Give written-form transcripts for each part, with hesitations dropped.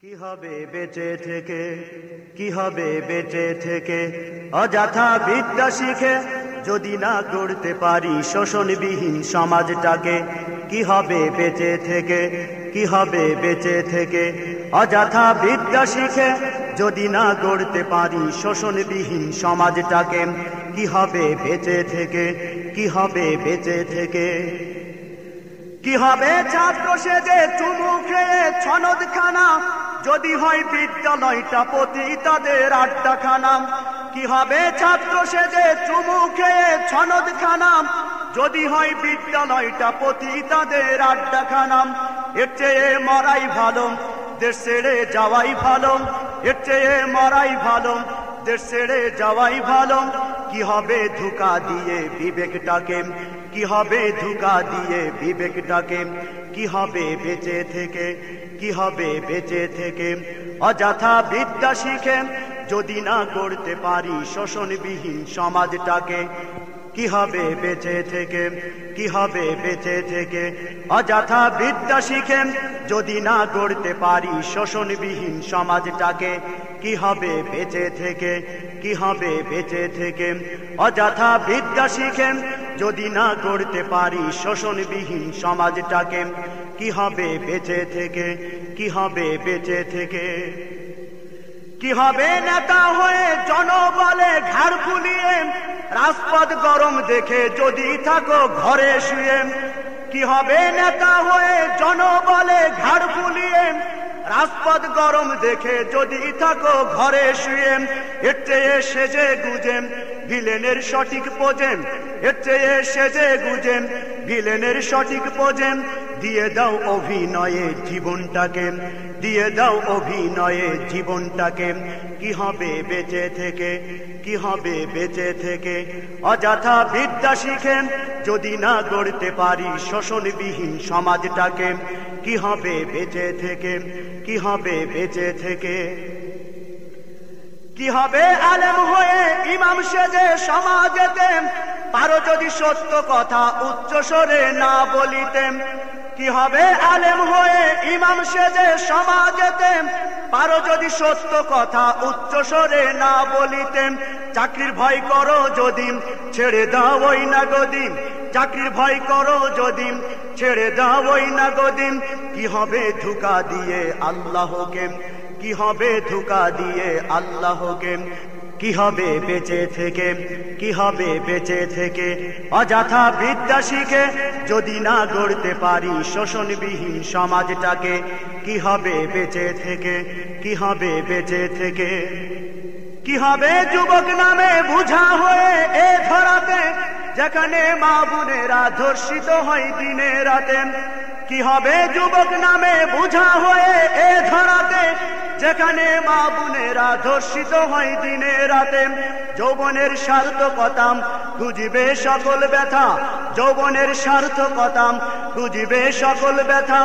কি হবে বেঁচে থেকে, কি হবে বেঁচে থেকে, অযথা বিদ্যা শিখে যদি না গড়তে পারি শোষণবিহীন সমাজটাকে। কি হবে বেঁচে থেকে, কি হবে বেঁচে থেকে, অযথা বিদ্যা শিখে যদি না গড়তে পারি শোষণবিহীন সমাজটাকে। কি হবে বেঁচে থেকে, কি হবে বেঁচে থেকে। কি হবে ছাত্র সেজে চুমু খেয়ে ছনদখানা, যদি হয় বিদ্যালয়টা পতিতাদের আড্ডাখানা। কি হবে ছাত্র সেজে চুমু খেয়ে ছনদখানা, যদি হয় বিদ্যালয়টা পতিতাদের আড্ডাখানা। এর চেয়ে মরাই ভালো, দেশ ছেড়ে যাওয়াই ভালো। এর চেয়ে মরাই ভালো, দেশ ছেড়ে যাওয়াই ভালো। কি হবে ধোঁকা দিয়ে বিবেকটাকে, কি হবে ধোঁকা দিয়ে বিবেকটাকে। কি হবে বেঁচে থেকে, কি হবে বেঁচে থেকে, অযথা বিদ্যা শিখে যদি না গড়তে পারি শোষণবিহীন সমাজটাকে। কি হবে বেঁচে থেকে, কি হবে বেঁচে থেকে, অযথা বিদ্যা শিখে যদি না গড়তে পারি শোষণবিহীন সমাজটাকে। কি হবে বেঁচে থেকে, কি হবে বেঁচে থেকে, অযথা বিদ্যা শিখে যদি না গড়তে পারি শোষণবিহীন সমাজটাকে। কি হবে বেঁচে থেকে, কি হবে বেঁচে থেকে। কি হবে নেতা হয়ে জনবলে ঘাড় ফুলিয়ে, রাজপথ গরম দেখে যদি থাকো ঘরে শুয়ে। কি হবে নেতা হয়ে জনবলে ঘাড় ফুলিয়ে, রাজপথ গরম দেখে যদি থাকো ঘরে শুয়ে। এর চেয়ে সেজে গুজে ভিলেনের সঠিক পোজেন, এর চেয়ে সেজে গুজে ভিলেনের সঠিক পোজেন। দিয়ে দাও অভিনয়ে জীবনটাকে, দিয়ে দাও অভিনয়ে জীবনটাকে। কি হবে বেঁচে থেকে, কি হবে বেঁচে থেকে, অযথা বিদ্যা শিখে যদি না গড়তে পারি শোষণবিহীন সমাজটাকে। কি হবে বেঁচে থেকে, কি হবে বেঁচে থেকে। কি হবে আলেম হয়ে ইমাম সেজে সমাজেতে, পারো যদি সত্য কথা উচ্চ স্বরে না বলিতে। কি হবে আলেম হয়ে ইমাম সেজে সমাজেতে, পারো যদি সত্য কথা উচ্চ স্বরে না বলিতে। চাকরির ভয় করো যদি ছেড়ে দাও ওই না গদিন, চাকরির ভয় করো যদি ছেড়ে দাও ওই না গদিন। কি হবে ধোঁকা দিয়ে আল্লাহকে, কি হবে ধোঁকা দিয়ে আল্লাহকে। কি হবে বেঁচে থেকে, কি হবে বেঁচে থেকে, অযথা বিদ্যা শিখে যদি না গড়তে পারি শোষণবিহীন সমাজটাকে। কি হবে বেঁচে থেকে, কি হবে বেঁচে থেকে। কি হবে যুবক নামে বুঝা হয়ে এ ধরাতে, যেখানে মা বোনেরা ধর্ষিত হয় দিনে রাতে। কি হবে যুবক নামে বুঝা হয়ে এ ধরাতে, যেখানে মা বোনেরা ধর্ষিত হয় দিনে রাতে। যৌবনের সার্থকতা খুঁজিবে সকল ব্যথা, যৌবনের সার্থকতা খুঁজিবে সকল ব্যথা।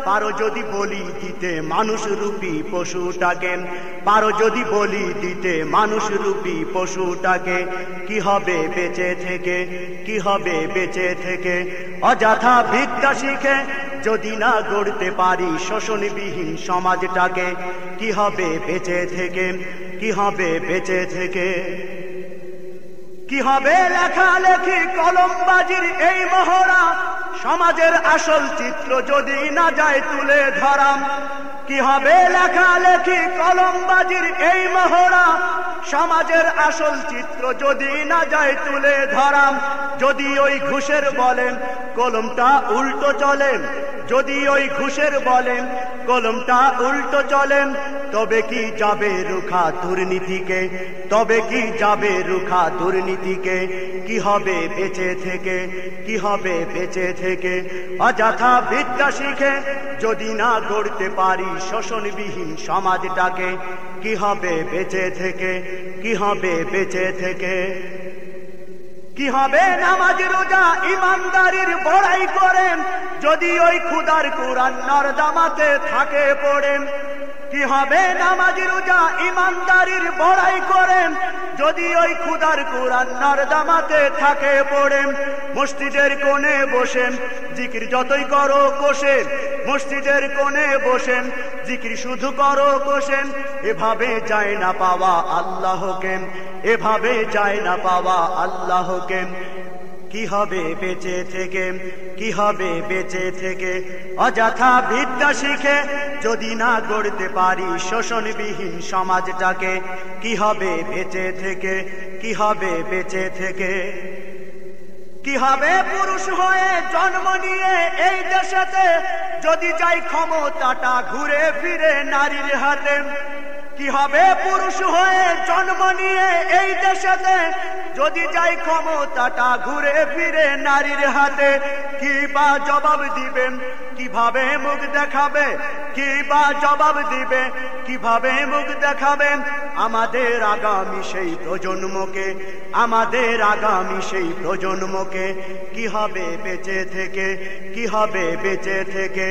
পারো যদি বলি দিতে মানুষ রূপী পশুটাকে, পারো যদি বলি দিতে মানুষ রূপী পশুটাকে। কি হবে বেঁচে থেকে, কি হবে বেঁচে থেকে, অযথা বিদ্যা শিখে যদি না গড়তে পারি শোষণবিহীন সমাজটাকে। কি হবে বেঁচে থেকে, কি হবে বেঁচে থেকে। কি হবে লেখালেখি কলমবাজির এই মহড়া, সমাজের আসল চিত্র যদি না যায় তুলে ধরা। কি হবে লেখালেখি কলমবাজির এই মহড়া, সমাজের আসল চিত্র যদি না যায় তুলে ধরা। যদি ওই ঘুষের বলেন কলমটা উল্টো চলেন, যদি ওই ঘুষের বলেন কলমটা উল্টো চলেন, তবে কি যাবে রুখা দুর্নীতিকে, তবে কি যাবে রুখা দুর্নীতিকে। কি হবে বেঁচে থেকে, কি হবে বেঁচে থেকে, অযথা বিদ্যা শিখে যদি না গড়তে পারি শোষণবিহীন সমাজটাকে। কি হবে বেঁচে থেকে, কি হবে বেঁচে থেকে। কি হবে নামাজ রোজা ইমানদারির বড়াই করেন, যদি ওই খুদার কুরআন নর্দমাতে থাকে পড়ে? কি হবে নামাজি রোজা ইমানদারির বড়াই করেন যদি ওই খুদার কুরআন নর্দমাতে থাকে পড়ে? মসজিদের কোণে বসেন জিকির যতই করো কোষেন, মসজিদের কোণে বসেন জিকির শুধু করো কোষেন। এভাবে যায় না পাওয়া আল্লাহকে, এভাবে যায় না পাওয়া আল্লাহকে। কি হবে বেঁচে থেকে, কি হবে বেঁচে থেকে অযথা বিদ্যা শিখে যদি না গড়তে পারি শোষণবিহীন সমাজটাকে? কি হবে বেঁচে থেকে, কি হবে বেঁচে থেকে? কি হবে পুরুষ হয়ে জন্ম নিয়ে এই দেশেতে যদি যাই ক্ষমতাটা ঘুরে ফিরে নারীর হাতে? কি হবে পুরুষ হয়ে জন্ম নিয়ে এই দেশেতে যদি যাই ক্ষমতাটা ঘুরে ফিরে নারীর হাতে? কি বা জবাব দিবেন, কিভাবে মুখ দেখাবে? কি বা জবাব দিবে, কিভাবে মুখ দেখাবেন আমাদের আগামী সেই প্রজন্মকে, আমাদের আগামী সেই প্রজন্মকে? কি হবে বেঁচে থেকে, কি হবে বেঁচে থেকে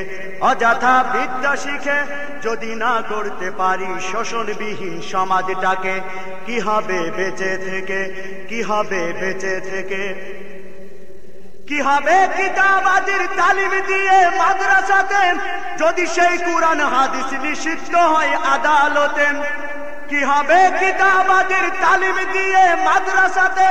অযথা বিদ্যা শিখে যদি না গড়তে পারি শোষণবিহীন সমাজটাকে? কি হবে বেঁচে থেকে, কি হবে বেঁচে থেকে? কি হবে কিতাবাদির তালিম দিয়ে মাদ্রাসাতে যদি সেই কুরআন হাদিস নিষিদ্ধ হয় আদালতে? কি হবে কিতাবাদির তালিম দিয়ে মাদ্রাসাতে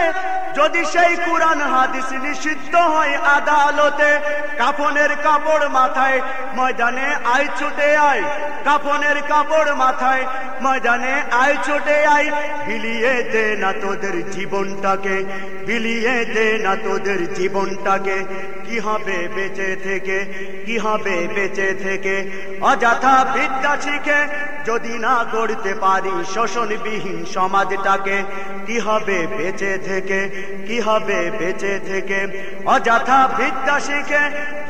যদি সেই কুরআন হাদিস নিষিদ্ধ হয় আদালতে? কাফনের কাপড় মাথায় ময়দানে আয় ছুটে আয়, কাফনের কাপড় মাথায় ময়দানে আয় ছুটে আয়। বিলিয়ে দে না তোদের জীবনটাকে, বিলিয়ে দে না তোদের জীবনটাকে। কি হবে বেঁচে থেকে, কি হবে বেঁচে থেকে অযথা বিদ্যা শিখে যদি না গড়তে পারি শোষণবিহীন সমাজটাকে? কি হবে বেঁচে থেকে, কি হবে বেঁচে থেকে অযথা বিদ্যা শিখে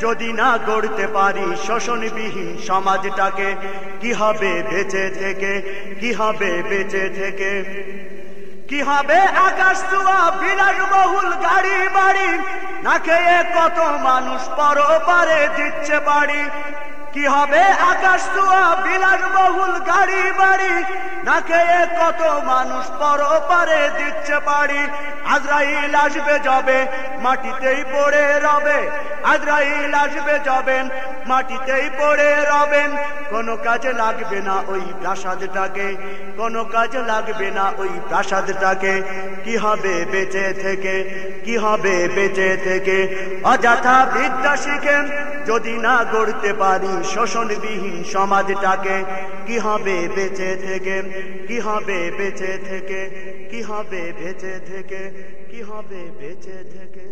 যদি না গড়তে পারি শোষণবিহীন সমাজটাকে? কি হবে বেঁচে থেকে, কি হবে বেঁচে থেকে? কি হবে আকাশ ছোঁয়া বিলাসবহুল গাড়ি বাড়ি না খেয়ে কত মানুষ পরপারে দিচ্ছে বাড়ি? কি হবে আকাশ ছোঁয়া বিলাসবহুল গাড়ি বাড়ি না খেয়ে কত মানুষ পরপারে দিচ্ছে বাড়ি? আজরাইল আসবে যাবে মাটিতেই পড়ে রবে, আজরাইল আসবে যাবেন মাটিতেই পড়ে রবেন। কোনো কাজে লাগবে না ওই প্রাসাদটাকে, কোনো কাজে লাগবে না ওই প্রাসাদটাকে। কি হবে বেঁচে থেকে, কি হবে বেঁচে থেকে অযথা বিদ্যা শিখেন যদি না গড়তে পারি শোষণবিহীন সমাজটাকে? কি হবে বেঁচে থেকে, কি হবে বেঁচে থেকে, কি হবে বেঁচে থেকে, কি হবে বেঁচে থেকে?